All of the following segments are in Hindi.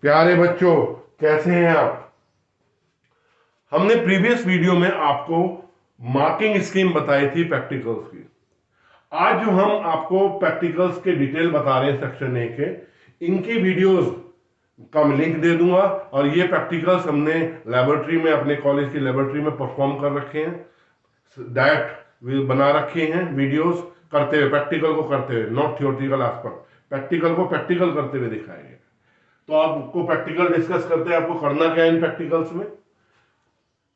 प्यारे बच्चों, कैसे हैं आप। हमने प्रीवियस वीडियो में आपको मार्किंग स्कीम बताई थी प्रैक्टिकल्स की। आज जो हम आपको प्रैक्टिकल्स के डिटेल बता रहे हैं सेक्शन ए के, इनकी वीडियोस का मैं लिंक दे दूंगा। और ये प्रैक्टिकल्स हमने लेबोरेटरी में, अपने कॉलेज की लेबोरेटरी में परफॉर्म कर रखे हैं, डायरेक्ट बना रखे हैं वीडियोस करते हुए, प्रैक्टिकल को करते हुए, नॉट थियोरेटिकल एस्पेक्ट, प्रैक्टिकल को प्रैक्टिकल करते हुए दिखाएंगे। तो आपको प्रैक्टिकल डिस्कस करते हैं, आपको करना क्या है इन प्रैक्टिकल्स में।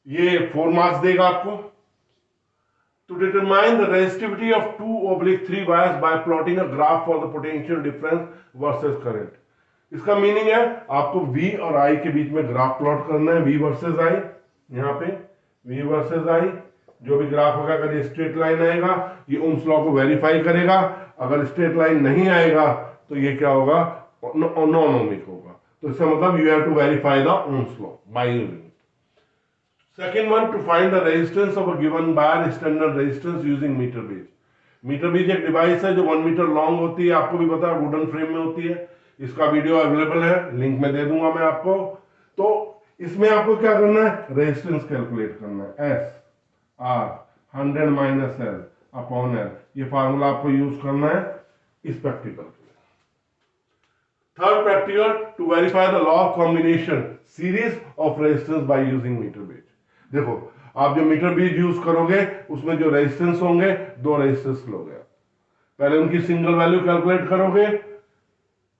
ये 4 मार्क्स देगा आपको। To determine the resistivity of 2/3 wires by plotting a graph for the potential difference versus current. इसका मीनिंग है आपको V और I के बीच में ग्राफ प्लॉट करना है, V वर्सेस I। यहां पे V वर्सेस I, जो भी ग्राफ होगा, अगर ये स्ट्रेट लाइन आएगा ये ओम्स लॉ को वेरीफाई करेगा, अगर स्ट्रेट लाइन नहीं आएगा तो ये क्या होगा, नॉन ओमिक होगा। तो इसका मतलब you have to verify the Ohm's law by using. Second one, to find the resistance of a given wire standard resistance using meter bridge. Meter bridge एक डिवाइस है जो 1 मीटर लॉन्ग होती है, आपको भी पता है, वुडन फ्रेम में होती है। इसका वीडियो अवेलेबल है, लिंक में दे दूंगा मैं आपको। तो इसमें आपको क्या करना है, रेजिस्टेंस कैलकुलेट करना है। S R 100 minus L upon L, ये फार्मूला आपको यूज करना है इस प्रैक्टिकल के। Third practical, to verify the law of combination series of resistance by using meter bridge. देखो, आप जो मीटर बेज यूज करोगे उसमें जो रेजिस्टेंस होंगे, 2 रेजिस्टेंस लोगे, पहले उनकी सिंगल वैल्यू कैलकुलेट करोगे,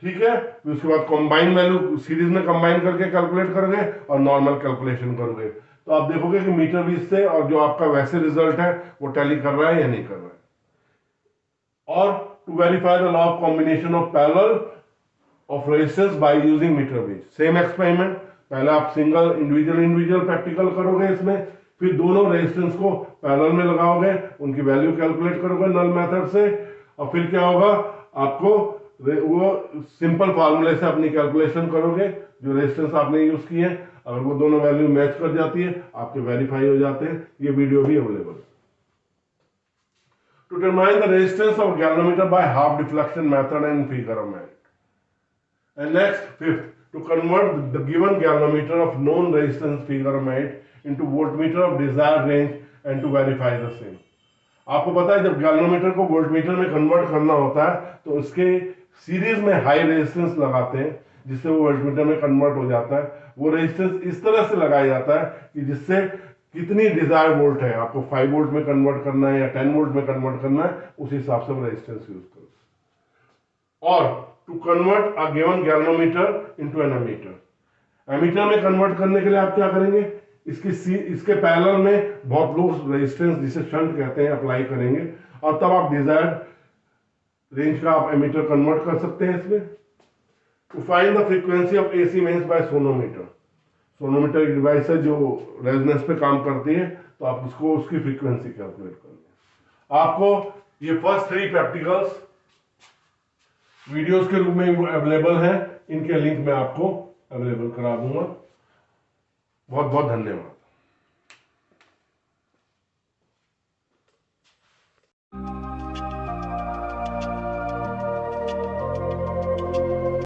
ठीक है, फिर उसके बाद कंबाइन वैल्यू सीरीज में कंबाइन करके कैलकुलेट करोगे और नॉर्मल कैलकुलेशन करोगे। तो आप देखोगे कि मीटर बेज से और जो आपका वैसे रिजल्ट है वो टैली कर रहा है या नहीं कर रहा है। और to verify the law of combination of parallel of resistance by using meter bridge, same experiment. पहले आप सिंगल इंडिविजुअल प्रैक्टिकल करोगे इसमें, फिर दोनों रेजिस्टेंस को पैरेलल में लगाओगे, उनकी वैल्यू कैलकुलेट करोगे नल मेथड से, और फिर क्या होगा, आपको वो सिंपल फार्मूले से अपनी कैलकुलेशन करोगे, जो रेजिस्टेंस आपने यूज किए हैं, अगर वो दोनों वैल्यू मैच कर जाती है आपके वेरीफाई हो जाते हैं। ये वीडियो भी अवेलेबल है। To determine the resistance of galvanometer by half deflection method and figure of merit. And next, fifth, to convert the given galvanometer of known resistance figure of merit into voltmeter of desired range and to verify the same। आपको पता है, जब गैल्वेनोमीटर को वोल्टमीटर में कन्वर्ट करना होता है तो उसके सीरीज में हाई रेजिस्टेंस लगाते हैं, जिससे वो वोल्टमीटर में कन्वर्ट हो जाता है। वो रेजिस्टेंस इस तरह से लगाया जाता है कि जिससे कितनी डिजायर्ड वोल्ट है, आपको 5 वोल्ट में कन्वर्ट करना है या 10 वोल्ट में कन्वर्ट करना है, उस हिसाब से वो रेजिस्टेंस यूज करो। और to convert a given galvanometer into an ammeter. Ammeter में कन्वर्ट करने के लिए आप क्या करेंगे, इसके पैरेलल में बहुत लो रेजिस्टेंस, जिसे शंट कहते हैं, अप्लाई करेंगे, और तब आप डिजायर्ड रेंज का आप एमीटर कन्वर्ट कर सकते हैं इसमें। To find the frequency of AC mains by sonometer. Sonometer एक डिवाइस है जो रेजोनेंस पे काम करती है, तो आप उसको उसकी फ्रीक्वेंसी कैलकुलेट करेंगे। आपको ये फर्स्ट 3 प्रैक्टिकल्स वीडियोस के रूप में अवेलेबल है, इनके लिंक मैं आपको अवेलेबल करा दूंगा। बहुत बहुत धन्यवाद।